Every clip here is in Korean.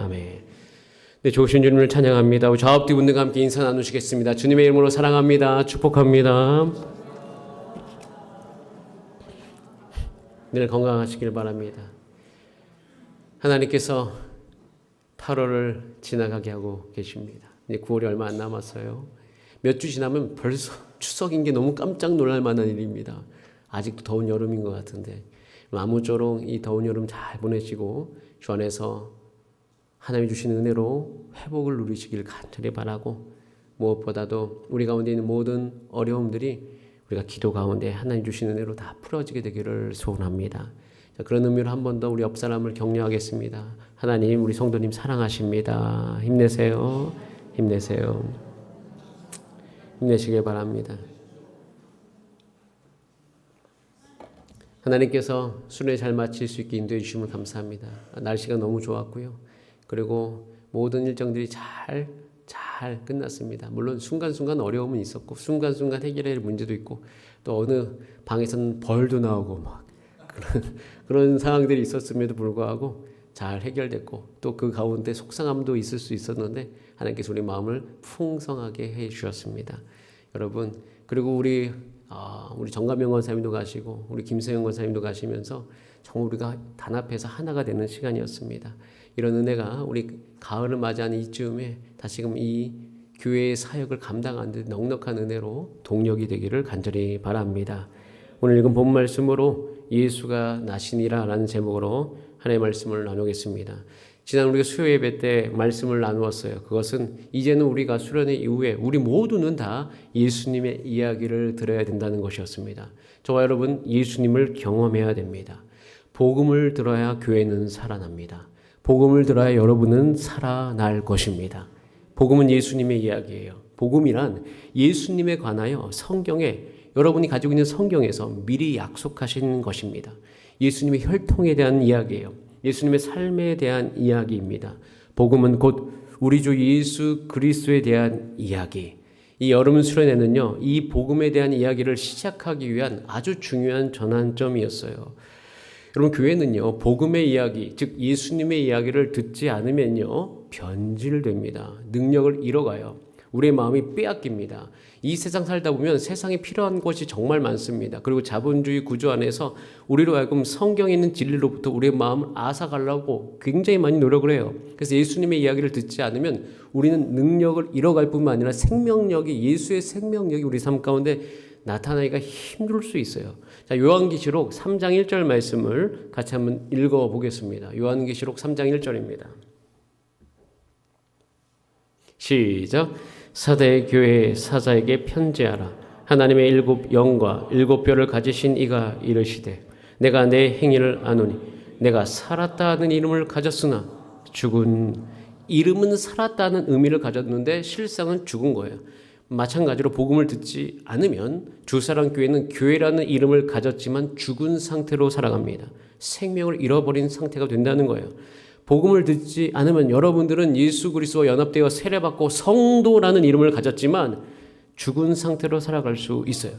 아멘. 네, 좋으신 주님을 찬양합니다. 우리 좌우뒤 분들과 함께 인사 나누시겠습니다. 주님의 이름으로 사랑합니다. 축복합니다. 늘 건강하시길 바랍니다. 하나님께서 8월을 지나가게 하고 계십니다. 이제 9월이 얼마 안 남았어요. 몇 주 지나면 벌써 추석인 게 너무 깜짝 놀랄 만한 일입니다. 아직도 더운 여름인 것 같은데 아무쪼록 이 더운 여름 잘 보내시고 주 안에서 하나님이 주신 은혜로 회복을 누리시길 간절히 바라고, 무엇보다도 우리 가운데 있는 모든 어려움들이 우리가 기도 가운데 하나님 주신 은혜로 다 풀어지게 되기를 소원합니다. 자, 그런 의미로 한 번 더 우리 옆 사람을 격려하겠습니다. 하나님, 우리 성도님 사랑하십니다. 힘내세요. 힘내세요. 힘내시길 바랍니다. 하나님께서 순회 잘 마칠 수 있게 인도해 주시면 감사합니다. 날씨가 너무 좋았고요. 그리고 모든 일정들이 잘 끝났습니다. 물론 순간순간 어려움은 있었고 순간순간 해결해야 할 문제도 있고 또 어느 방에서는 벌도 나오고 막 그런 상황들이 있었음에도 불구하고 잘 해결됐고 또 그 가운데 속상함도 있을 수 있었는데 하나님께서 우리 마음을 풍성하게 해 주셨습니다. 여러분, 그리고 우리 정가명 권사님도 가시고 우리 김세영 권사님도 가시면서 정말 우리가 단합해서 하나가 되는 시간이었습니다. 이런 은혜가 우리 가을을 맞이하는 이쯤에 다시금 이 교회의 사역을 감당하는 데 넉넉한 은혜로 동력이 되기를 간절히 바랍니다. 오늘 읽은 본 말씀으로 예수가 나시니라 라는 제목으로 하나님의 말씀을 나누겠습니다. 지난 우리가 수요 예배 때 말씀을 나누었어요. 그것은 이제는 우리가 수련회 이후에 우리 모두는 다 예수님의 이야기를 들어야 된다는 것이었습니다. 저와 여러분, 예수님을 경험해야 됩니다. 복음을 들어야 교회는 살아납니다. 복음을 들어야 여러분은 살아날 것입니다. 복음은 예수님의 이야기예요. 복음이란 예수님에 관하여 성경에, 여러분이 가지고 있는 성경에서 미리 약속하신 것입니다. 예수님의 혈통에 대한 이야기예요. 예수님의 삶에 대한 이야기입니다. 복음은 곧 우리 주 예수 그리스도에 대한 이야기. 이 여름 수련회는요, 이 복음에 대한 이야기를 시작하기 위한 아주 중요한 전환점이었어요. 여러분, 교회는요, 복음의 이야기, 즉 예수님의 이야기를 듣지 않으면요, 변질됩니다. 능력을 잃어가요. 우리의 마음이 빼앗깁니다. 이 세상 살다 보면 세상에 필요한 것이 정말 많습니다. 그리고 자본주의 구조 안에서 우리로 하여금 성경에 있는 진리로부터 우리의 마음을 앗아가려고 굉장히 많이 노력을 해요. 그래서 예수님의 이야기를 듣지 않으면 우리는 능력을 잃어갈 뿐만 아니라 생명력이, 예수의 생명력이 우리 삶 가운데 나타나기가 힘들 수 있어요. 자, 요한계시록 3장 1절 말씀을 같이 한번 읽어보겠습니다. 요한계시록 3장 1절입니다. 시작. 사대 교회 사자에게 편지하라. 하나님의 7 영과 7 뼈를 가지신 이가 이르시되 내가 내 행위를 아노니 내가 살았다는 이름을 가졌으나 죽은, 이름은 살았다는 의미를 가졌는데 실상은 죽은 거예요. 마찬가지로 복음을 듣지 않으면 주사랑 교회는 교회라는 이름을 가졌지만 죽은 상태로 살아갑니다. 생명을 잃어버린 상태가 된다는 거예요. 복음을 듣지 않으면 여러분들은 예수 그리스도와 연합되어 세례받고 성도라는 이름을 가졌지만 죽은 상태로 살아갈 수 있어요.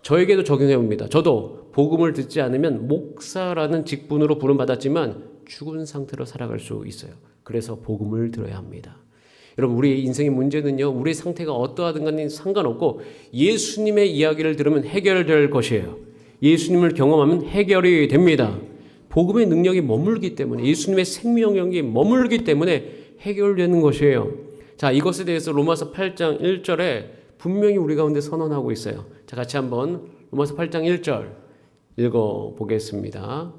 저에게도 적용해 봅니다. 저도 복음을 듣지 않으면 목사라는 직분으로 부름받았지만 죽은 상태로 살아갈 수 있어요. 그래서 복음을 들어야 합니다. 여러분, 우리 인생의 문제는요, 우리 상태가 어떠하든 간에 상관없고 예수님의 이야기를 들으면 해결될 것이에요. 예수님을 경험하면 해결이 됩니다. 복음의 능력이 머물기 때문에, 예수님의 생명력이 머물기 때문에 해결되는 것이에요. 자, 이것에 대해서 로마서 8장 1절에 분명히 우리 가운데 선언하고 있어요. 자, 같이 한번 로마서 8장 1절 읽어보겠습니다.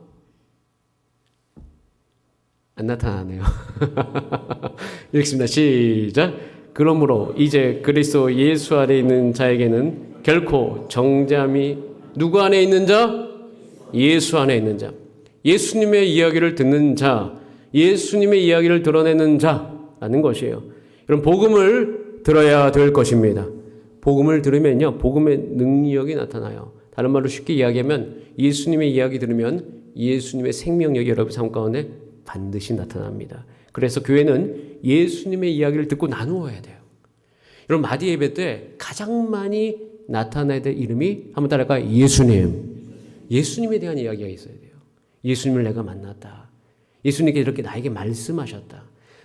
안 나타나네요. 읽습니다. 시작. 그러므로 이제 그리스도 예수 안에 있는 자에게는 결코 정죄함이 누구 안에 있는 자? 예수 안에 있는 자. 예수님의 이야기를 듣는 자, 예수님의 이야기를 드러내는 자라는 것이에요. 여러분, 복음을 들어야 될 것입니다. 복음을 들으면요, 복음의 능력이 나타나요. 다른 말로 쉽게 이야기하면 예수님의 이야기 들으면 예수님의 생명력이 여러분 삶 가운데 반드시 나타납니다. 그래서 교회는 예수님의 이야기를 듣고 나누어야 돼요. 여러분, 마디 예배 때 가장 많이 나타나야 될 이름이, 한번 따라할까요? 예수님. 예수님에 대한 이야기가 있어야 돼요. 예수님을 내가 만났다. 예수님께 이렇게 나에게 말씀하셨다.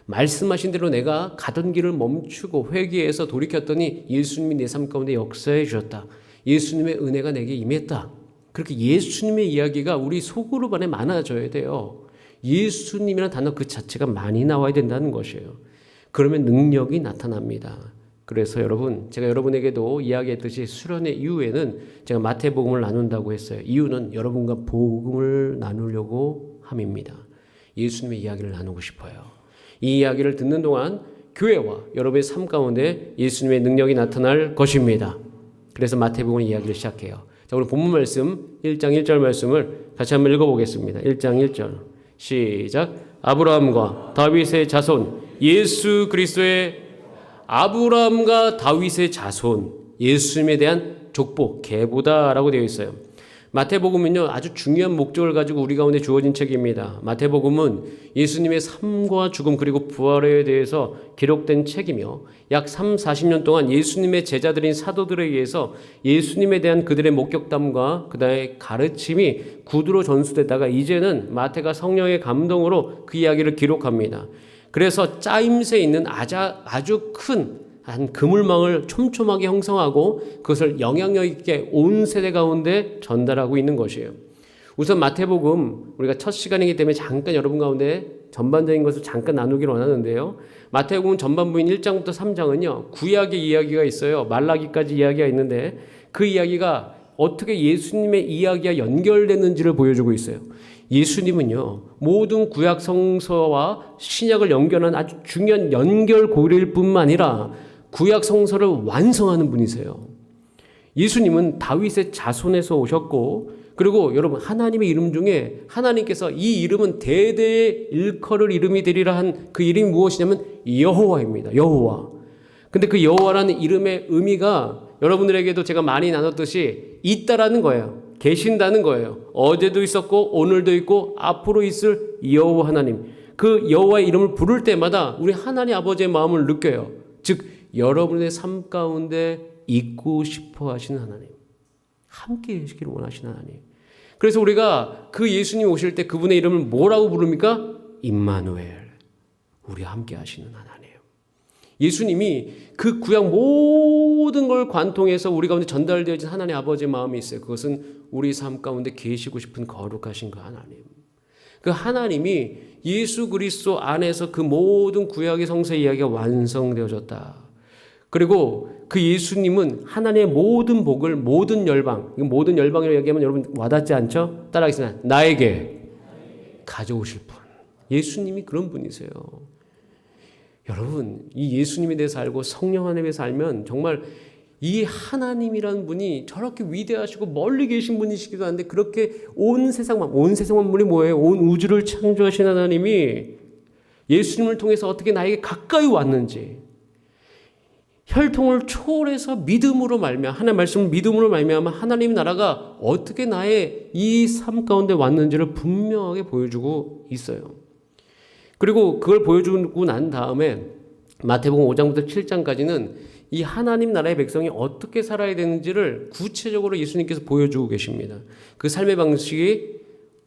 말씀하신 대로 내가 가던 길을 멈추고 회개해서 돌이켰더니 예수님이 내 삶 가운데 역사해 주셨다. 예수님의 은혜가 내게 임했다. 그렇게 예수님의 이야기가 우리 속으로 반에 많아져야 돼요. 예수님이라는 단어 그 자체가 많이 나와야 된다는 것이에요. 그러면 능력이 나타납니다. 그래서 여러분, 제가 여러분에게도 이야기했듯이 수련의 이후에는 제가 마태복음을 나눈다고 했어요. 이유는 여러분과 복음을 나누려고 함입니다. 예수님의 이야기를 나누고 싶어요. 이 이야기를 듣는 동안 교회와 여러분의 삶 가운데 예수님의 능력이 나타날 것입니다. 그래서 마태복음 이야기를 시작해요. 자, 오늘 본문 말씀 1장 1절 말씀을 같이 한번 읽어보겠습니다. 1장 1절 시작. 아브라함과 다윗의 자손 예수 그리스도의 아브라함과 다윗의 자손 예수님에 대한 족보 계보다라고 되어 있어요. 마태복음은요 아주 중요한 목적을 가지고 우리 가운데 주어진 책입니다. 마태복음은 예수님의 삶과 죽음 그리고 부활에 대해서 기록된 책이며 약 40년 동안 예수님의 제자들인 사도들에 의해서 예수님에 대한 그들의 목격담과 그다음에 가르침이 구두로 전수되다가 이제는 마태가 성령의 감동으로 그 이야기를 기록합니다. 그래서 짜임새 있는 아주 큰 한 그물망을 촘촘하게 형성하고 그것을 영향력 있게 온 세대 가운데 전달하고 있는 것이에요. 우선 마태복음 우리가 첫 시간이기 때문에 잠깐 여러분 가운데 전반적인 것을 잠깐 나누기를 원하는데요. 마태복음 전반부인 1장부터 3장은요. 구약의 이야기가 있어요. 말라기까지 이야기가 있는데 그 이야기가 어떻게 예수님의 이야기와 연결되는지를 보여주고 있어요. 예수님은요. 모든 구약 성서와 신약을 연결하는 아주 중요한 연결고리일 뿐만 아니라 구약 성서를 완성하는 분이세요. 예수님은 다윗의 자손에서 오셨고 그리고 여러분 하나님의 이름 중에 하나님께서 이 이름은 대대의 일컬을 이름이 되리라 한 그 이름이 무엇이냐면 여호와입니다. 여호와. 근데 그 여호와라는 이름의 의미가 여러분들에게도 제가 많이 나눴듯이 있다라는 거예요. 계신다는 거예요. 어제도 있었고 오늘도 있고 앞으로 있을 여호와 하나님. 그 여호와의 이름을 부를 때마다 우리 하나님 아버지의 마음을 느껴요. 즉 여러분의 삶 가운데 있고 싶어 하시는 하나님. 함께 계시기를 원하시는 하나님. 그래서 우리가 그 예수님 오실 때 그분의 이름을 뭐라고 부릅니까? 임마누엘. 우리와 함께 하시는 하나님. 예수님이 그 구약 모든 걸 관통해서 우리 가운데 전달되어진 하나님 아버지의 마음이 있어요. 그것은 우리 삶 가운데 계시고 싶은 거룩하신 그 하나님. 그 하나님이 예수 그리스도 안에서 그 모든 구약의 성서 이야기가 완성되어졌다. 그리고 그 예수님은 하나님의 모든 복을 모든 열방, 모든 열방이라고 얘기하면 여러분 와닿지 않죠? 따라하겠습니다. 나에게 가져오실 분. 예수님이 그런 분이세요. 여러분 이 예수님에 대해서 알고 성령 하나님에 대해서 알면 정말 이 하나님이라는 분이 저렇게 위대하시고 멀리 계신 분이시기도 한데 그렇게 온 세상만물이 뭐예요? 온 우주를 창조하신 하나님이 예수님을 통해서 어떻게 나에게 가까이 왔는지 혈통을 초월해서 믿음으로 말미암아 하나님의 말씀을 믿음으로 말미암아 하나님 나라가 어떻게 나의 이 삶 가운데 왔는지를 분명하게 보여주고 있어요. 그리고 그걸 보여주고 난 다음에 마태복음 5장부터 7장까지는 이 하나님 나라의 백성이 어떻게 살아야 되는지를 구체적으로 예수님께서 보여주고 계십니다. 그 삶의 방식이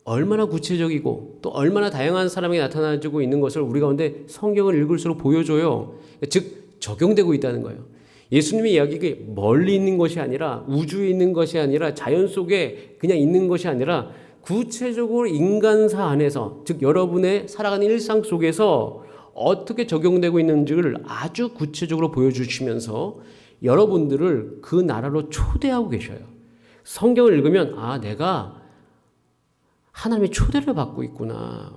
얼마나 구체적이고 또 얼마나 다양한 사람에게 나타나고 있는 것을 우리 가운데 성경을 읽을수록 보여줘요. 즉 적용되고 있다는 거예요. 예수님의 이야기가 멀리 있는 것이 아니라 우주에 있는 것이 아니라 자연 속에 그냥 있는 것이 아니라 구체적으로 인간사 안에서 즉 여러분의 살아가는 일상 속에서 어떻게 적용되고 있는지를 아주 구체적으로 보여주시면서 여러분들을 그 나라로 초대하고 계셔요. 성경을 읽으면 내가 하나님의 초대를 받고 있구나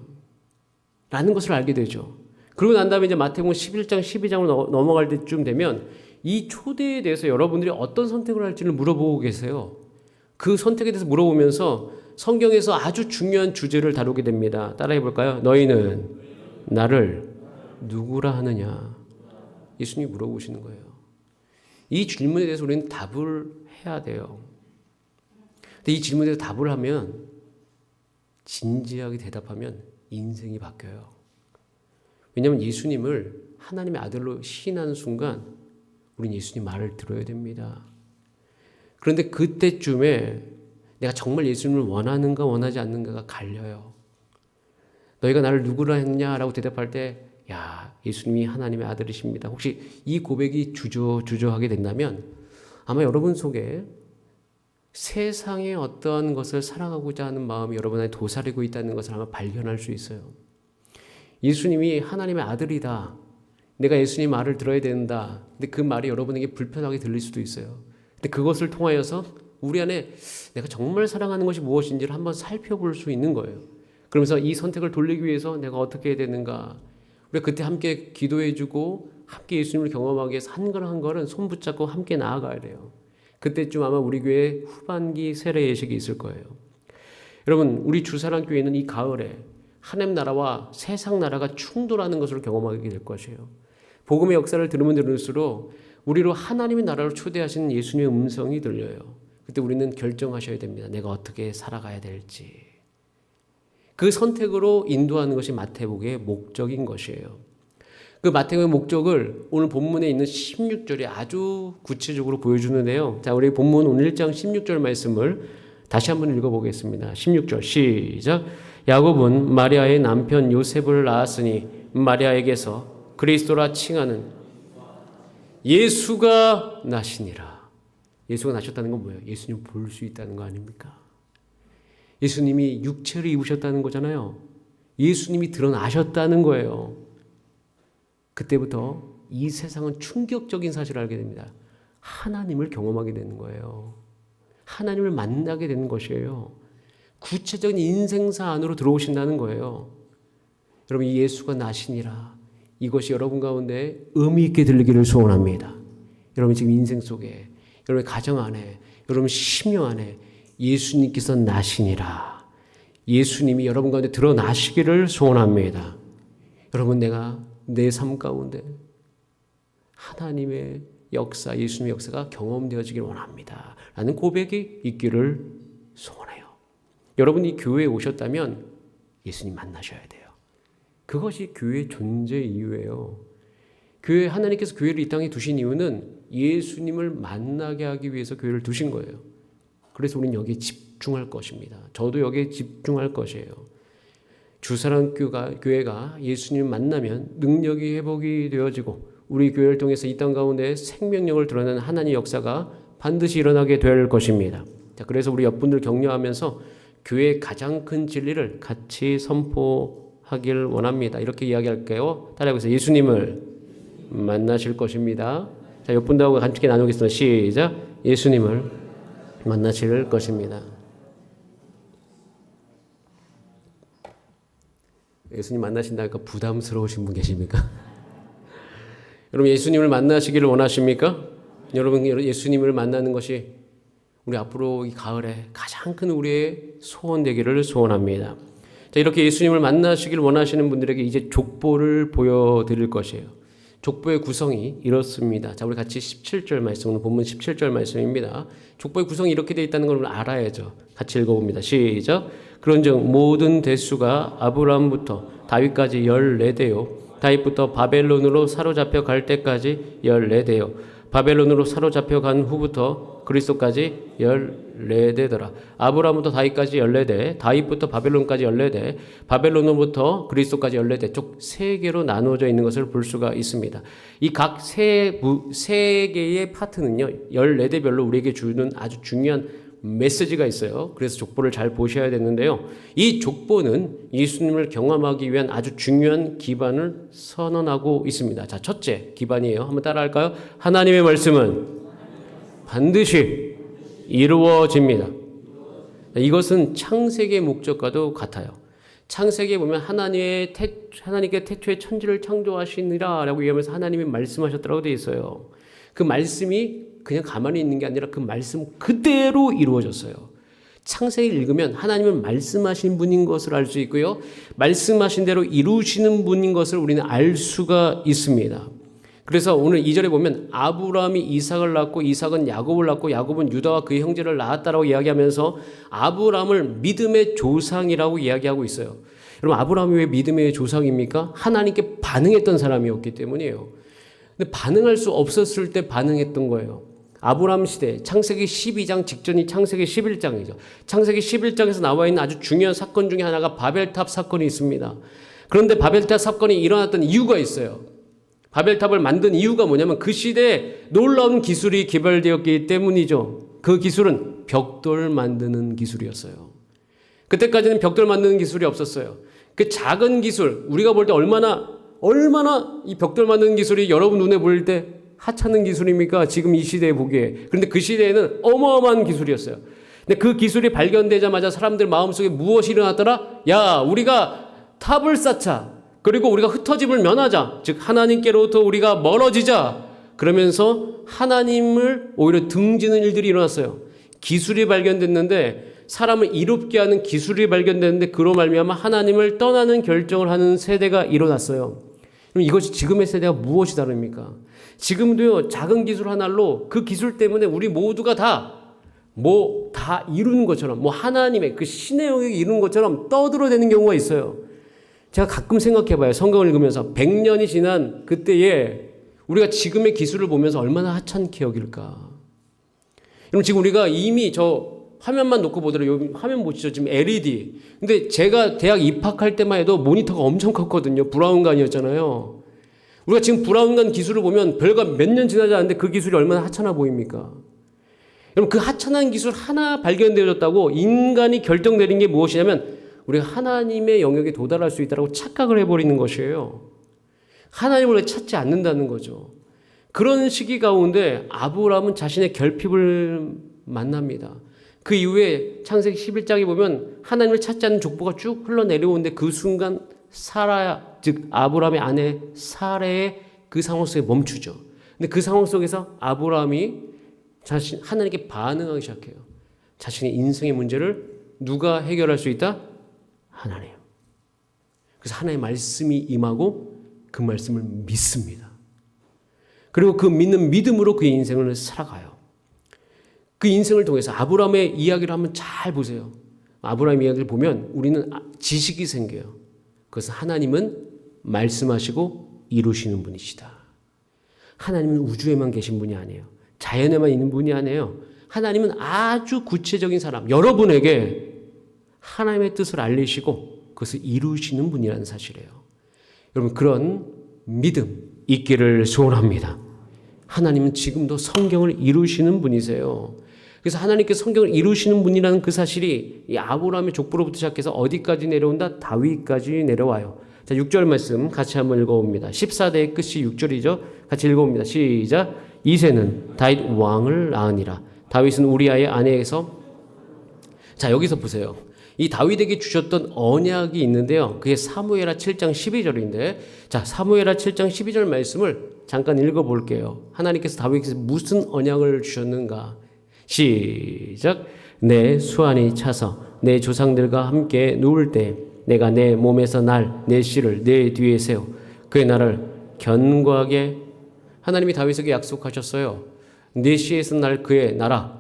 라는 것을 알게 되죠. 그러고 난 다음에 이제 마태복음 11장 12장으로 넘어갈 때쯤 되면 이 초대에 대해서 여러분들이 어떤 선택을 할지를 물어보고 계세요. 그 선택에 대해서 물어보면서 성경에서 아주 중요한 주제를 다루게 됩니다. 따라해 볼까요? 너희는 나를 누구라 하느냐? 예수님이 물어보시는 거예요. 이 질문에 대해서 우리는 답을 해야 돼요. 근데 이 질문에 대해서 답을 하면 진지하게 대답하면 인생이 바뀌어요. 왜냐하면 예수님을 하나님의 아들로 시인하는 순간 우리는 예수님 말을 들어야 됩니다. 그런데 그때쯤에 내가 정말 예수님을 원하는가 원하지 않는가가 갈려요. 너희가 나를 누구라 했냐라고 대답할 때 야, 예수님이 하나님의 아들이십니다. 혹시 이 고백이 주저하게 된다면 아마 여러분 속에 세상의 어떠한 것을 사랑하고자 하는 마음이 여러분 안에 도사리고 있다는 것을 아마 발견할 수 있어요. 예수님이 하나님의 아들이다. 내가 예수님 말을 들어야 된다. 근데 그 말이 여러분에게 불편하게 들릴 수도 있어요. 근데 그것을 통하여서 우리 안에 내가 정말 사랑하는 것이 무엇인지를 한번 살펴볼 수 있는 거예요. 그러면서 이 선택을 돌리기 위해서 내가 어떻게 해야 되는가. 우리가 그때 함께 기도해주고 함께 예수님을 경험하기 위해서 한 걸은 손 붙잡고 함께 나아가야 돼요. 그때쯤 아마 우리 교회 후반기 세례 예식이 있을 거예요. 여러분, 우리 주사랑교회는 이 가을에 하나님 나라와 세상 나라가 충돌하는 것을 경험하게 될 것이에요. 복음의 역사를 들을수록 우리로 하나님의 나라로 초대하시는 예수님의 음성이 들려요. 그때 우리는 결정하셔야 됩니다. 내가 어떻게 살아가야 될지. 그 선택으로 인도하는 것이 마태복음의 목적인 것이에요. 그 마태복음의 목적을 오늘 본문에 있는 16절이 아주 구체적으로 보여주는데요. 자, 우리 본문 오늘 1장 16절 말씀을 다시 한번 읽어보겠습니다. 16절 시작. 야곱은 마리아의 남편 요셉을 낳았으니 마리아에게서 그리스도라 칭하는 예수가 나시니라. 예수가 나셨다는 건 뭐예요? 예수님 볼 수 있다는 거 아닙니까? 예수님이 육체를 입으셨다는 거잖아요. 예수님이 드러나셨다는 거예요. 그때부터 이 세상은 충격적인 사실을 알게 됩니다. 하나님을 경험하게 되는 거예요. 하나님을 만나게 되는 것이에요. 구체적인 인생사 안으로 들어오신다는 거예요. 여러분, 이 예수가 나시니라. 이것이 여러분 가운데 의미 있게 들리기를 소원합니다. 여러분 지금 인생 속에, 여러분의 가정 안에, 여러분 심령 안에 예수님께서 나시니라. 예수님이 여러분 가운데 드러나시기를 소원합니다. 여러분, 내가 내 삶 가운데 하나님의 역사, 예수님의 역사가 경험되어지길 원합니다. 라는 고백이 있기를 소원해요. 여러분이 교회에 오셨다면 예수님 만나셔야 돼요. 그것이 교회의 존재 이유예요. 하나님께서 교회를 이 땅에 두신 이유는 예수님을 만나게 하기 위해서 교회를 두신 거예요. 그래서 우리는 여기에 집중할 것입니다. 저도 여기에 집중할 것이에요. 주사랑교회가 예수님을 만나면 능력이 회복이 되어지고 우리 교회를 통해서 이 땅 가운데 생명력을 드러내는 하나님의 역사가 반드시 일어나게 될 것입니다. 자, 그래서 우리 옆분들 격려하면서 교회의 가장 큰 진리를 같이 선포하길 원합니다. 이렇게 이야기할게요. 따라해보세요. 예수님을 만나실 것입니다. 자, 옆분들하고 함께 나누겠습니다. 시작. 예수님을 만나실 것입니다. 예수님 만나신다니까 부담스러우신 분 계십니까? 여러분, 예수님을 만나시기를 원하십니까? 여러분, 예수님을 만나는 것이 우리 앞으로 이 가을에 가장 큰 우리의 소원 되기를 소원합니다. 자, 이렇게 예수님을 만나시기를 원하시는 분들에게 이제 족보를 보여드릴 것이에요. 족보의 구성이 이렇습니다. 자, 우리 같이 17절 말씀, 오늘 본문 17절 말씀입니다. 족보의 구성이 이렇게 되어 있다는 걸 알아야죠. 같이 읽어봅니다. 시작. 그런즉 모든 대수가 아브라함부터 다윗까지 14대요. 다윗부터 바벨론으로 사로잡혀 갈 때까지 14대요. 바벨론으로 사로잡혀 간 후부터 그리스도까지 14대더라. 아브라함부터 다윗까지 14대, 다윗부터 바벨론까지 14대, 바벨론으로부터 그리스도까지 14대, 쪽 3개로 나누어져 있는 것을 볼 수가 있습니다. 이 각 세 개의 파트는요, 14대별로 우리에게 주는 아주 중요한 메시지가 있어요. 그래서 족보를 잘 보셔야 되는데요. 이 족보는 예수님을 경험하기 위한 아주 중요한 기반을 선언하고 있습니다. 자, 첫째 기반이에요. 한번 따라할까요? 하나님의 말씀은 반드시 이루어집니다. 이것은 창세기의 목적과도 같아요. 창세기에 보면 하나님께 태초에 천지를 창조하시니라 라고 얘기하면서 하나님이 말씀하셨다고 되어 있어요. 그 말씀이 그냥 가만히 있는 게 아니라 그 말씀 그대로 이루어졌어요. 창세기를 읽으면 하나님은 말씀하신 분인 것을 알 수 있고요. 말씀하신 대로 이루시는 분인 것을 우리는 알 수가 있습니다. 그래서 오늘 2절에 보면 아브라함이 이삭을 낳고 이삭은 야곱을 낳고 야곱은 유다와 그의 형제를 낳았다라고 이야기하면서 아브라함을 믿음의 조상이라고 이야기하고 있어요. 여러분, 아브라함이 왜 믿음의 조상입니까? 하나님께 반응했던 사람이었기 때문이에요. 근데 반응할 수 없었을 때 반응했던 거예요. 아브라함 시대 창세기 12장 직전이 창세기 11장이죠. 창세기 11장에서 나와 있는 아주 중요한 사건 중에 하나가 바벨탑 사건이 있습니다. 그런데 바벨탑 사건이 일어났던 이유가 있어요. 바벨탑을 만든 이유가 뭐냐면 그 시대에 놀라운 기술이 개발되었기 때문이죠. 그 기술은 벽돌 만드는 기술이었어요. 그때까지는 벽돌 만드는 기술이 없었어요. 그 작은 기술, 우리가 볼 때 얼마나 이 벽돌 만드는 기술이 여러분 눈에 보일 때 하찮은 기술입니까? 지금 이 시대에 보기에. 그런데 그 시대에는 어마어마한 기술이었어요. 근데 그 기술이 발견되자마자 사람들 마음속에 무엇이 일어났더라? 야, 우리가 탑을 쌓자. 그리고 우리가 흩어짐을 면하자. 즉 하나님께로부터 우리가 멀어지자. 그러면서 하나님을 오히려 등지는 일들이 일어났어요. 기술이 발견됐는데, 사람을 이롭게 하는 기술이 발견됐는데, 그로 말미암아 하나님을 떠나는 결정을 하는 세대가 일어났어요. 그럼 이것이 지금의 세대와 무엇이 다릅니까? 지금도요, 작은 기술 하나로 그 기술 때문에 우리 모두가 다 이루는 것처럼, 하나님의 그 신의 영역이 이루는 것처럼 떠들어대는 경우가 있어요. 제가 가끔 생각해봐요. 성경을 읽으면서 100년이 지난 그때에 우리가 지금의 기술을 보면서 얼마나 하찮게 여길까. 그럼 지금 우리가 이미 저 화면만 놓고 보더라도 여기 화면 보시죠. 지금 LED. 근데 제가 대학 입학할 때만 해도 모니터가 엄청 컸거든요. 브라운관이었잖아요. 우리가 지금 브라운관 기술을 보면 별과 몇 년 지나지 않는데 그 기술이 얼마나 하찮아 보입니까? 여러분, 그 하찮은 기술 하나 발견되어졌다고 인간이 결정 내린 게 무엇이냐면 우리가 하나님의 영역에 도달할 수 있다고 착각을 해버리는 것이에요. 하나님을 찾지 않는다는 거죠. 그런 시기 가운데 아브라함은 자신의 결핍을 만납니다. 그 이후에 창세기 11장에 보면 하나님을 찾지 않는 족보가 쭉 흘러내려오는데 그 순간 사라, 즉 아브라함의 아내 사라의 그 상황 속에 멈추죠. 근데 그 상황 속에서 아브라함이 하나님께 반응하기 시작해요. 자신의 인생의 문제를 누가 해결할 수 있다? 하나님. 그래서 하나님의 말씀이 임하고 그 말씀을 믿습니다. 그리고 그 믿는 믿음으로 그의 인생을 살아가요. 그 인생을 통해서 아브라함의 이야기를 한번 잘 보세요. 아브라함 이야기를 보면 우리는 지식이 생겨요. 그것은 하나님은 말씀하시고 이루시는 분이시다. 하나님은 우주에만 계신 분이 아니에요. 자연에만 있는 분이 아니에요. 하나님은 아주 구체적인 사람, 여러분에게 하나님의 뜻을 알리시고 그것을 이루시는 분이라는 사실이에요. 여러분, 그런 믿음 있기를 소원합니다. 하나님은 지금도 성경을 이루시는 분이세요. 그래서 하나님께서 성경을 이루시는 분이라는 그 사실이 이 아브라함의 족보로부터 시작해서 어디까지 내려온다? 다윗까지 내려와요. 자, 6절 말씀 같이 한번 읽어봅니다. 14대의 끝이 6절이죠. 같이 읽어봅니다. 시작. 이새는 다윗 왕을 낳으니라. 다윗은 우리아의 아내에서, 자, 여기서 보세요. 이 다윗에게 주셨던 언약이 있는데요. 그게 사무엘하 7장 12절인데, 자, 사무엘하 7장 12절 말씀을 잠깐 읽어볼게요. 하나님께서 다윗에게 무슨 언약을 주셨는가? 시작. 내 수완이 차서 내 조상들과 함께 누울 때 내가 내 몸에서 내 씨를 내 뒤에 세워 그의 나를 견고하게, 하나님이 다윗에게 약속하셨어요. 내 씨에서 그의 나라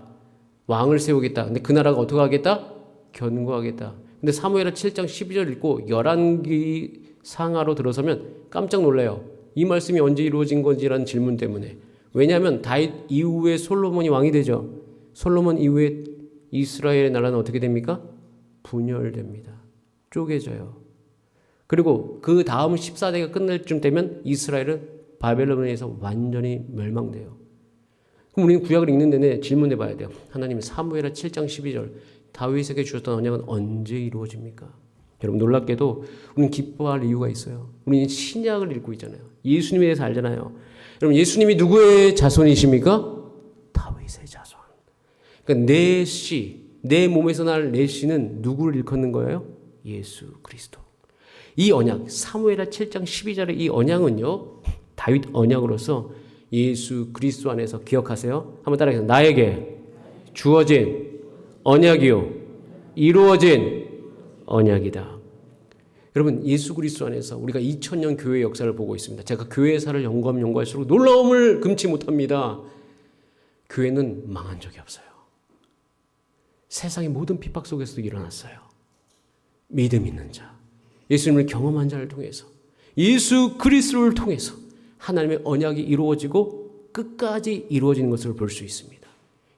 왕을 세우겠다. 근데 그 나라가 어떻게 하겠다? 견고하겠다. 근데 사무엘하 7장 12절 읽고 열왕기 상하로 들어서면 깜짝 놀라요. 이 말씀이 언제 이루어진 건지라는 질문 때문에. 왜냐하면 다윗 이후에 솔로몬이 왕이 되죠. 솔로몬 이후에 이스라엘의 나라는 어떻게 됩니까? 분열됩니다. 쪼개져요. 그리고 그 다음 14대가 끝날 쯤 되면 이스라엘은 바벨론에 의해서 완전히 멸망돼요. 그럼 우리는 구약을 읽는 내내 질문해 봐야 돼요. 하나님, 사무엘하 7장 12절 다윗에게 주셨던 언약은 언제 이루어집니까? 여러분, 놀랍게도 우리는 기뻐할 이유가 있어요. 우리는 신약을 읽고 있잖아요. 예수님에 대해서 알잖아요. 여러분, 예수님이 누구의 자손이십니까? 다윗의 자손. 그러니까 내 씨, 내 몸에서 날 내 씨는 누구를 일컫는 거예요? 예수 그리스도. 이 언약, 사무엘하 7장 12절의 이 언약은요, 다윗 언약으로서 예수 그리스도 안에서, 기억하세요. 한번 따라해서, 나에게 주어진 언약이요 이루어진 언약이다. 여러분, 예수 그리스도 안에서 우리가 2000년 교회 역사를 보고 있습니다. 제가 교회사를 연구할수록 놀라움을 금치 못합니다. 교회는 망한 적이 없어요. 세상의 모든 핍박 속에서도 일어났어요. 믿음 있는 자, 예수님을 경험한 자를 통해서, 예수 그리스도를 통해서 하나님의 언약이 이루어지고 끝까지 이루어지는 것을 볼 수 있습니다.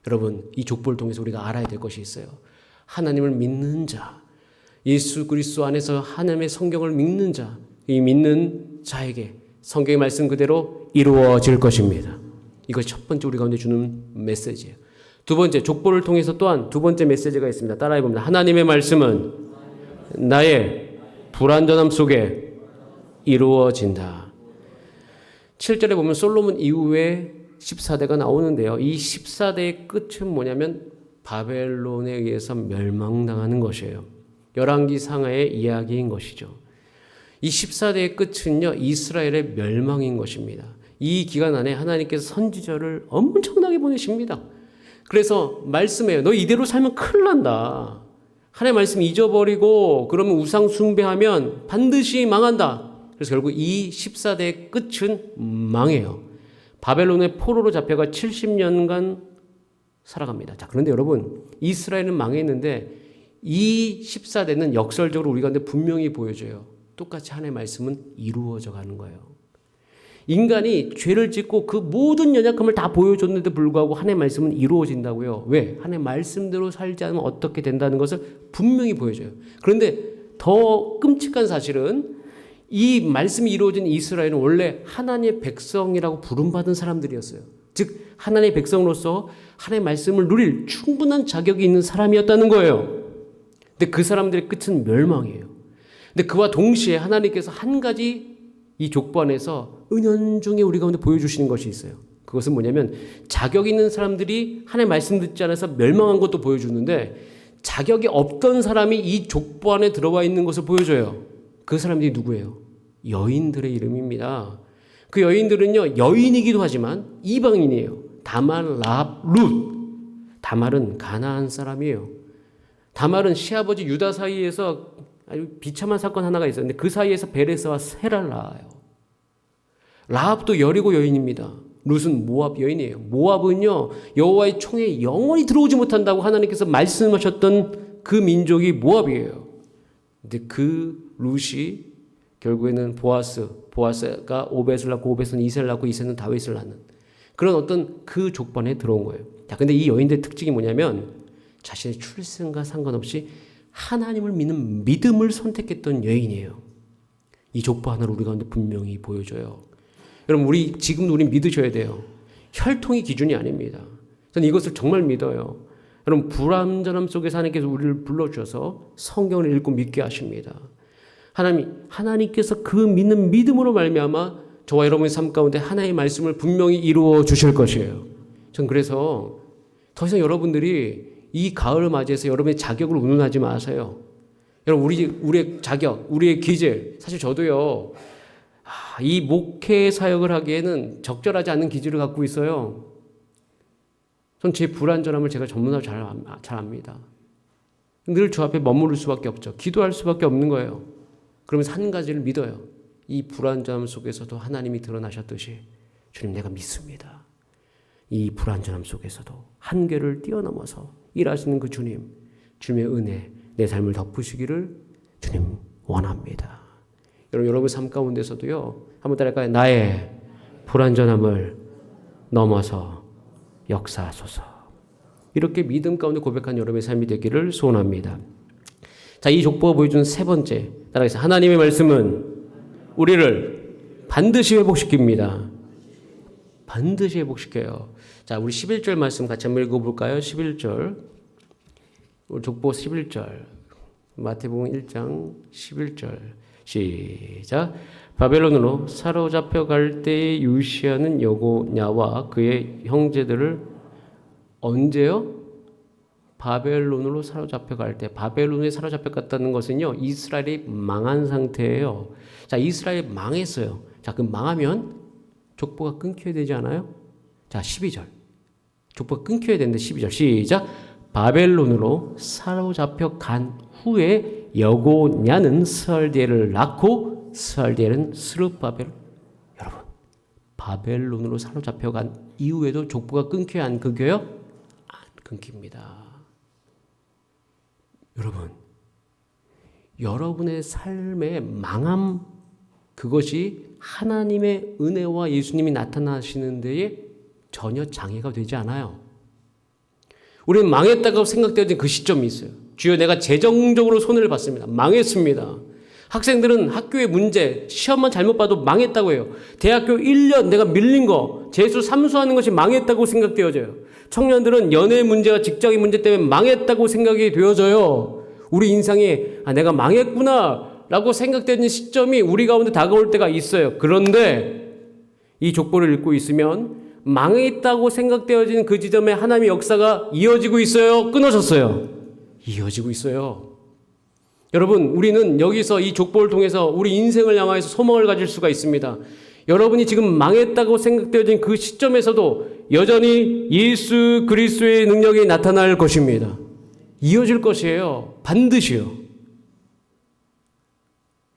여러분, 이 족보를 통해서 우리가 알아야 될 것이 있어요. 하나님을 믿는 자, 예수 그리스도 안에서 하나님의 성경을 믿는 자, 이 믿는 자에게 성경의 말씀 그대로 이루어질 것입니다. 이것이 첫 번째 우리 가운데 주는 메시지예요. 두 번째, 족보를 통해서 또한 두 번째 메시지가 있습니다. 따라해 봅니다. 하나님의 말씀은 나의 불완전함 속에 이루어진다. 7절에 보면 솔로몬 이후에 14대가 나오는데요. 이 14대의 끝은 뭐냐면 바벨론에 의해서 멸망당하는 것이에요. 열왕기 상하의 이야기인 것이죠. 이 14대의 끝은요, 이스라엘의 멸망인 것입니다. 이 기간 안에 하나님께서 선지자를 엄청나게 보내십니다. 그래서 말씀해요. 너 이대로 살면 큰일 난다. 하나님의 말씀 잊어버리고 그러면 우상 숭배하면 반드시 망한다. 그래서 결국 이 14대의 끝은 망해요. 바벨론의 포로로 잡혀가 70년간 살아갑니다. 자, 그런데 여러분, 이스라엘은 망했는데 이 14대는 역설적으로 우리 가운데 분명히 보여줘요. 똑같이 하나님의 말씀은 이루어져 가는 거예요. 인간이 죄를 짓고 그 모든 연약함을 다 보여줬는데 불구하고 하나님의 말씀은 이루어진다고요. 왜? 하나님의 말씀대로 살지 않으면 어떻게 된다는 것을 분명히 보여줘요. 그런데 더 끔찍한 사실은 이 말씀이 이루어진 이스라엘은 원래 하나님의 백성이라고 부름받은 사람들이었어요. 즉 하나님의 백성으로서 하나님의 말씀을 누릴 충분한 자격이 있는 사람이었다는 거예요. 근데 그 사람들의 끝은 멸망이에요. 근데 그와 동시에 하나님께서 한 가지 이 족보 안에서 은연중에 우리 가운데 보여주시는 것이 있어요. 그것은 뭐냐면 자격 있는 사람들이 하나님의 말씀 듣지 않아서 멸망한 것도 보여주는데 자격이 없던 사람이 이 족보 안에 들어와 있는 것을 보여줘요. 그 사람들이 누구예요? 여인들의 이름입니다. 그 여인들은요, 여인이기도 하지만 이방인이에요. 다말, 라합, 룻. 다말은 가나안 사람이에요. 다말은 시아버지 유다 사이에서 아주 비참한 사건 하나가 있었는데 그 사이에서 베레스와 세라를 낳아요. 라합도 여리고 여인입니다. 룻은 모압 여인이에요. 모압은요, 여호와의 총에 영원히 들어오지 못한다고 하나님께서 말씀하셨던 그 민족이 모압이에요. 근데 그 룻이 결국에는 보아스가 오벳을 낳고 오벳은 이새를 낳고 이새는 다윗을 낳는 그런 어떤 그 족반에 들어온 거예요. 자, 근데 이 여인들의 특징이 뭐냐면 자신의 출생과 상관없이 하나님을 믿는 믿음을 선택했던 여인이에요. 이 족보 하나를 우리 가운데 분명히 보여줘요. 여러분, 지금 우리 믿으셔야 돼요. 혈통이 기준이 아닙니다. 저는 이것을 정말 믿어요. 여러분, 불완전함 속에서 하나님께서 우리를 불러주셔서 성경을 읽고 믿게 하십니다. 하나님께서 그 믿는 믿음으로 말미암아 저와 여러분의 삶 가운데 하나님의 말씀을 분명히 이루어 주실 것이에요. 전 그래서 더 이상 여러분들이 이 가을을 맞이해서 여러분의 자격을 운운하지 마세요. 여러분, 우리의 자격, 우리의 기질, 사실 저도요, 이 목회 사역을 하기에는 적절하지 않은 기질을 갖고 있어요. 전 제 불완전함을 제가 전문으로 잘 압니다. 늘 주 앞에 머무를 수밖에 없죠. 기도할 수밖에 없는 거예요. 그러면서 한 가지를 믿어요. 이 불완전함 속에서도 하나님이 드러나셨듯이 주님, 내가 믿습니다. 이 불완전함 속에서도 한계를 뛰어넘어서 일하시는 그 주님의 은혜, 내 삶을 덮으시기를 주님 원합니다. 여러분 삶 가운데서도요, 한번 따라할까요? 나의 불완전함을 넘어서 역사하소서. 이렇게 믿음 가운데 고백한 여러분의 삶이 되기를 소원합니다. 자, 이 족보가 보여주는 세 번째, 따라해서 하나님의 말씀은 우리를 반드시 회복시킵니다. 반드시 회복시켜요. 자, 우리 11절 말씀 같이 한번 읽어볼까요? 11절. 우리 족보 11절. 마태복음 1장 11절. 시작. 바벨론으로 사로잡혀 갈 때에 유시하는 여고냐와 그의 형제들을 언제요? 바벨론으로 사로잡혀 갈 때. 바벨론에 사로잡혀 갔다는 것은요, 이스라엘이 망한 상태예요. 자, 이스라엘이 망했어요. 자, 그럼 망하면 족보가 끊겨야 되지 않아요? 자, 12절. 족보가 끊겨야 되는데 12절. 시작. 바벨론으로 사로잡혀 간 후에 여고냐는 스알디엘을 낳고 스알디엘은 스룹바벨. 여러분, 바벨론으로 사로잡혀 간 이후에도 족보가 끊겨야 안 끊겨요? 안 끊깁니다. 여러분, 여러분의 삶의 망함, 그것이 하나님의 은혜와 예수님이 나타나시는 데에 전혀 장애가 되지 않아요. 우리는 망했다고 생각되어진 그 시점이 있어요. 주여 내가 재정적으로 손해를 봤습니다. 망했습니다. 학생들은 학교의 문제, 시험만 잘못 봐도 망했다고 해요. 대학교 1년 내가 밀린 거, 재수 삼수하는 것이 망했다고 생각되어져요. 청년들은 연애 문제와 직장의 문제 때문에 망했다고 생각이 되어져요. 우리 인생에 내가 망했구나 라고 생각되는 시점이 우리 가운데 다가올 때가 있어요. 그런데 이 족보를 읽고 있으면 망했다고 생각되어지는 그 지점에 하나님의 역사가 이어지고 있어요? 끊어졌어요? 이어지고 있어요. 여러분, 우리는 여기서 이 족보를 통해서 우리 인생을 향하여서 소망을 가질 수가 있습니다. 여러분이 지금 망했다고 생각되어진 그 시점에서도 여전히 예수 그리스도의 능력이 나타날 것입니다. 이어질 것이에요. 반드시요.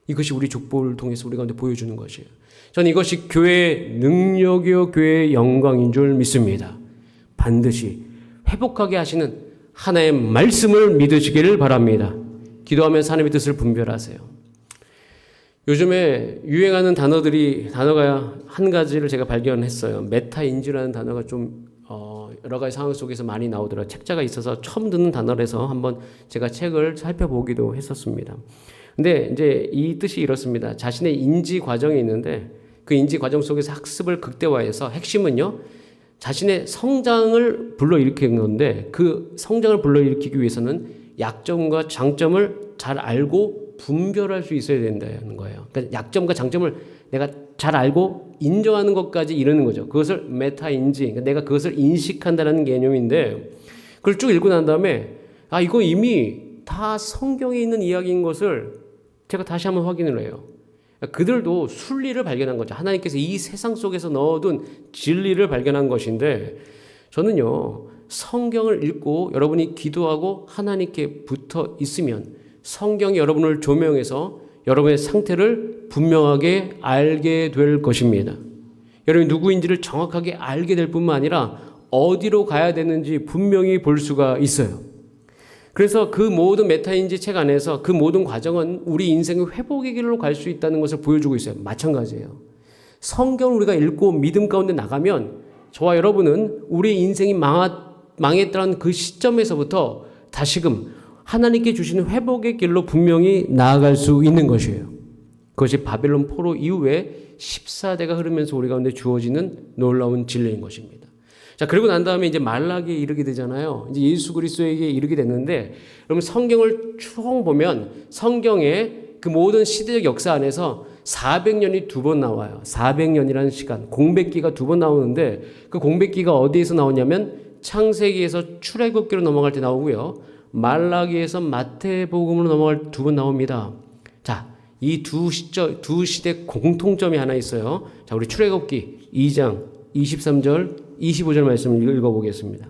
이것이 우리 족보를 통해서 우리 가운데 보여주는 것이에요. 저는 이것이 교회의 능력이요 교회의 영광인 줄 믿습니다. 반드시 회복하게 하시는 하나의 말씀을 믿으시기를 바랍니다. 기도하면서 하나님의 뜻을 분별하세요. 요즘에 유행하는 단어가 한 가지를 제가 발견했어요. 메타인지라는 단어가 좀 여러 가지 상황 속에서 많이 나오더라고요. 책자가 있어서 처음 듣는 단어라서 한번 제가 책을 살펴보기도 했었습니다. 근데 이제 이 뜻이 이렇습니다. 자신의 인지 과정이 있는데 그 인지 과정 속에서 학습을 극대화해서 핵심은요, 자신의 성장을 불러일으키는 건데 그 성장을 불러일으키기 위해서는 약점과 장점을 잘 알고 분별할 수 있어야 된다는 거예요. 그러니까 약점과 장점을 내가 잘 알고 인정하는 것까지 이르는 거죠. 그것을 메타인지, 그러니까 내가 그것을 인식한다는 개념인데 그걸 쭉 읽고 난 다음에 이거 이미 다 성경에 있는 이야기인 것을 제가 다시 한번 확인을 해요. 그들도 순리를 발견한 거죠. 하나님께서 이 세상 속에서 넣어둔 진리를 발견한 것인데 저는요, 성경을 읽고 여러분이 기도하고 하나님께 붙어 있으면 성경이 여러분을 조명해서 여러분의 상태를 분명하게 알게 될 것입니다. 여러분이 누구인지를 정확하게 알게 될 뿐만 아니라 어디로 가야 되는지 분명히 볼 수가 있어요. 그래서 그 모든 메타인지 책 안에서 그 모든 과정은 우리 인생의 회복의 길로 갈 수 있다는 것을 보여주고 있어요. 마찬가지예요. 성경을 우리가 읽고 믿음 가운데 나가면 저와 여러분은 우리 인생이 망했다는 그 시점에서부터 다시금 하나님께 주시는 회복의 길로 분명히 나아갈 수 있는 것이에요. 그것이 바벨론 포로 이후에 14대가 흐르면서 우리 가운데 주어지는 놀라운 진리인 것입니다. 자, 그리고 난 다음에 이제 말라기에 이르게 되잖아요. 이제 예수 그리스도에게 이르게 됐는데, 여러분 성경을 쭉 보면 성경의 그 모든 시대적 역사 안에서 400년이 두 번 나와요. 400년이라는 시간, 공백기가 두 번 나오는데 그 공백기가 어디에서 나오냐면 창세기에서 출애굽기로 넘어갈 때 나오고요. 말라기에서 마태복음으로 넘어갈 두 번 나옵니다. 자, 이 두 시대 공통점이 하나 있어요. 자, 우리 출애굽기 2장 23절 25절 말씀을 읽어보겠습니다.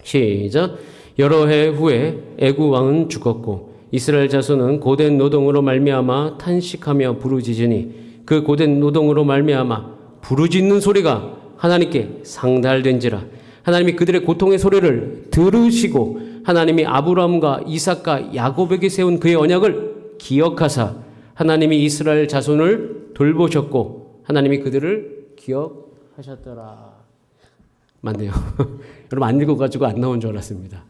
시작. 여러 해 후에 애굽 왕은 죽었고 이스라엘 자손은 고된 노동으로 말미암아 탄식하며 부르짖으니 그 고된 노동으로 말미암아 부르짖는 소리가 하나님께 상달된지라. 하나님이 그들의 고통의 소리를 들으시고 하나님이 아브라함과 이삭과 야곱에게 세운 그의 언약을 기억하사 하나님이 이스라엘 자손을 돌보셨고 하나님이 그들을 기억하셨더라. 맞네요. 여러분 안 읽어가지고 안 나온 줄 알았습니다.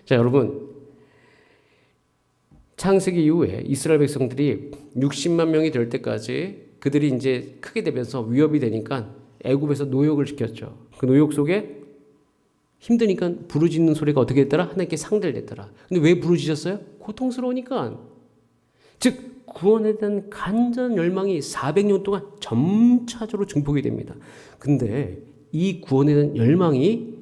자, 여러분 창세기 이후에 이스라엘 백성들이 60만 명이 될 때까지 그들이 이제 크게 되면서 위협이 되니까 애굽에서 노역을 시켰죠. 그 노역 속에 힘드니까 부르짖는 소리가 어떻게 됐더라? 하나님께 상달됐더라. 근데 왜 부르짖었어요? 고통스러우니까. 즉 구원에 대한 간절한 열망이 400년 동안 점차적으로 증폭이 됩니다. 근데 이 구원에 대한 열망이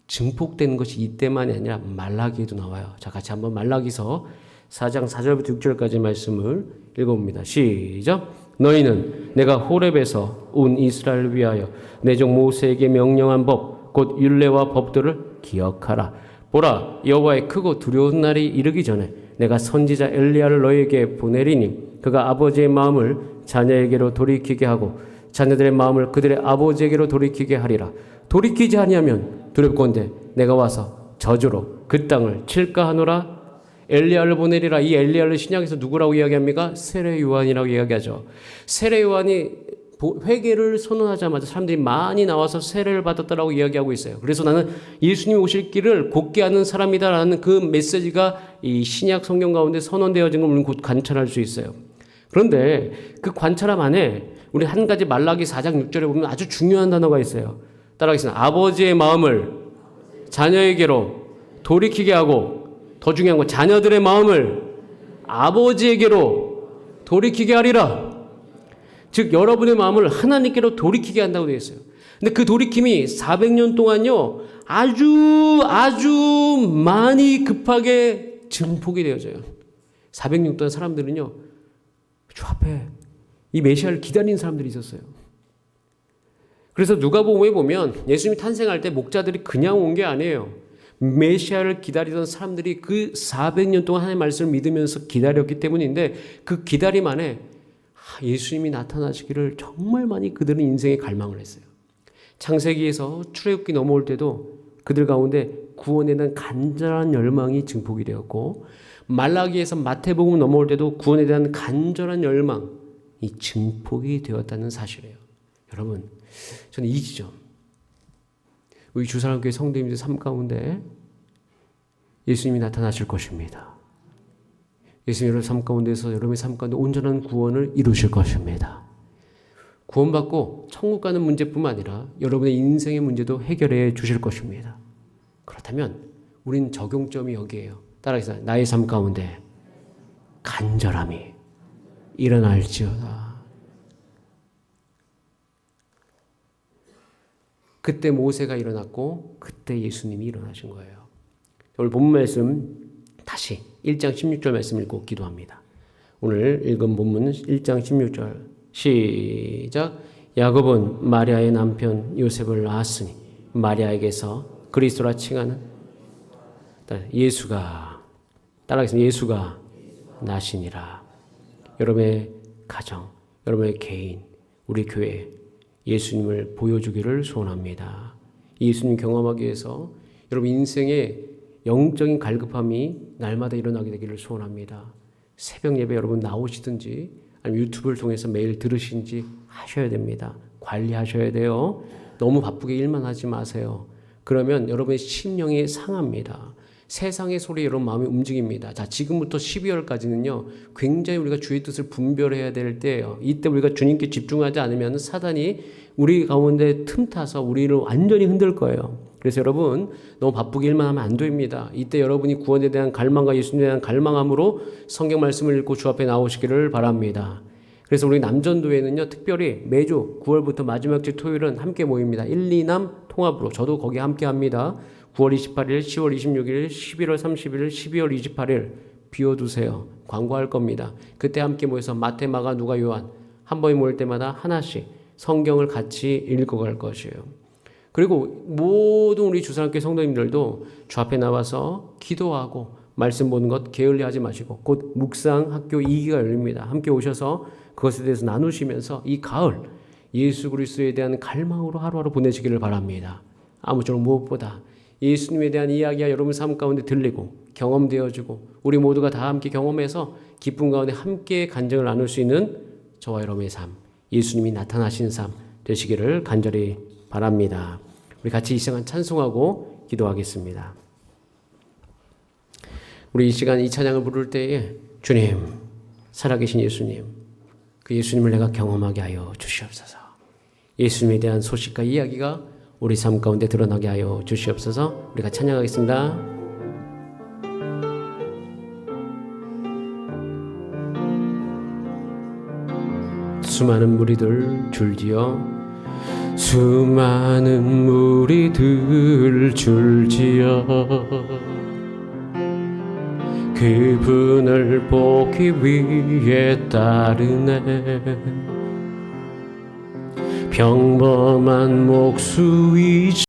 증폭되는 것이 이때만이 아니라 말라기에도 나와요. 자, 같이 한번 말라기서 4장 4절부터 6절까지 말씀을 읽어봅니다. 시작. 너희는 내가 호렙에서 온 이스라엘을 위하여 내 종 모세에게 명령한 법 곧 율례와 법도를 기억하라. 보라, 여호와의 크고 두려운 날이 이르기 전에 내가 선지자 엘리야를 너희에게 보내리니 그가 아버지의 마음을 자녀에게로 돌이키게 하고 자녀들의 마음을 그들의 아버지에게로 돌이키게 하리라. 돌이키지 아니하면 두렵건대 내가 와서 저주로 그 땅을 칠까 하노라. 엘리야를 보내리라. 이 엘리야를 신약에서 누구라고 이야기합니까? 세례 요한이라고 이야기하죠. 세례 요한이 회개를 선언하자마자 사람들이 많이 나와서 세례를 받았다라고 이야기하고 있어요. 그래서 나는 예수님이 오실 길을 곧게 하는 사람이다라는 그 메시지가 이 신약 성경 가운데 선언되어진 걸 우리는 곧 관찰할 수 있어요. 그런데 그 관찰함 안에 우리 한 가지 말라기 4장 6절에 보면 아주 중요한 단어가 있어요. 따라하겠습니다. 아버지의 마음을 자녀에게로 돌이키게 하고, 더 중요한 건 자녀들의 마음을 아버지에게로 돌이키게 하리라. 즉 여러분의 마음을 하나님께로 돌이키게 한다고 되어 있어요. 근데 그 돌이킴이 400년 동안요 아주 많이 급하게 증폭이 되어져요. 400년 동안 사람들은요 저 앞에 이 메시아를 기다리는 사람들이 있었어요. 그래서 누가복음에 보면 예수님이 탄생할 때 목자들이 그냥 온 게 아니에요. 메시아를 기다리던 사람들이 그 400년 동안 하나님의 말씀을 믿으면서 기다렸기 때문인데, 그 기다림 안에 예수님이 나타나시기를 정말 많이 그들은 인생에 갈망을 했어요. 창세기에서 출애굽기 넘어올 때도 그들 가운데 구원에 대한 간절한 열망이 증폭이 되었고, 말라기에서 마태복음 넘어올 때도 구원에 대한 간절한 열망이 증폭이 되었다는 사실이에요. 여러분, 저는 이 지점, 우리 주사랑교회 성도님들 삶 가운데 예수님이 나타나실 것입니다. 예수님 여러분 삶 가운데서 여러분의 삶 가운데 온전한 구원을 이루실 것입니다. 구원받고 천국 가는 문제뿐만 아니라 여러분의 인생의 문제도 해결해 주실 것입니다. 그렇다면 우린 적용점이 여기에요. 따라하겠습니다. 나의 삶 가운데 간절함이 일어날지어다. 그때 모세가 일어났고 그때 예수님이 일어나신 거예요. 오늘 본문 말씀 다시 1장 16절 말씀 읽고 기도합니다. 오늘 읽은 본문 1장 16절 시작. 야곱은 마리아의 남편 요셉을 낳았으니 마리아에게서 그리스도라 칭하는 예수가, 따라하겠습니다. 예수가 나시니라. 여러분의 가정, 여러분의 개인, 우리 교회 예수님을 보여주기를 소원합니다. 예수님 경험하기 위해서 여러분 인생의 영적인 갈급함이 날마다 일어나게 되기를 소원합니다. 새벽 예배 여러분 나오시든지 아니면 유튜브를 통해서 매일 들으신지 하셔야 됩니다. 관리하셔야 돼요. 너무 바쁘게 일만 하지 마세요. 그러면 여러분의 심령이 상합니다. 세상의 소리에 여러분 마음이 움직입니다. 자, 지금부터 12월까지는요 굉장히 우리가 주의 뜻을 분별해야 될 때예요. 이때 우리가 주님께 집중하지 않으면 사단이 우리 가운데 틈타서 우리를 완전히 흔들 거예요. 그래서 여러분 너무 바쁘게 일만 하면 안 됩니다. 이때 여러분이 구원에 대한 갈망과 예수님에 대한 갈망함으로 성경 말씀을 읽고 주 앞에 나오시기를 바랍니다. 그래서 우리 남전도회는요 특별히 매주 9월부터 마지막 주 토요일은 함께 모입니다. 1, 2남 통합으로 저도 거기 함께 합니다. 9월 28일, 10월 26일, 11월 30일, 12월 28일 비워두세요. 광고할 겁니다. 그때 함께 모여서 마태, 마가, 누가, 요한 한 번에 모일 때마다 하나씩 성경을 같이 읽어갈 것이에요. 그리고 모든 우리 주사랑교회 성도님들도 주 앞에 나와서 기도하고 말씀 보는 것 게을리하지 마시고 곧 묵상 학교 2기가 열립니다. 함께 오셔서 그것에 대해서 나누시면서 이 가을 예수 그리스도에 대한 갈망으로 하루하루 보내시기를 바랍니다. 아무쪼록 무엇보다 예수님에 대한 이야기가 여러분 삶 가운데 들리고 경험되어지고 우리 모두가 다 함께 경험해서 기쁨 가운데 함께 간증을 나눌 수 있는 저와 여러분의 삶, 예수님이 나타나신 삶 되시기를 간절히 바랍니다. 우리 같이 이 시간 찬송하고 기도하겠습니다. 우리 이 시간 이 찬양을 부를 때에 주님, 살아계신 예수님, 그 예수님을 내가 경험하게 하여 주시옵소서. 예수님에 대한 소식과 이야기가 우리 삶 가운데 드러나게 하여 주시옵소서. 우리가 찬양하겠습니다. 수많은 무리들 줄지어 수많은 무리들 줄지어 그분을 보기 위해 따르네. 평범한 목수이지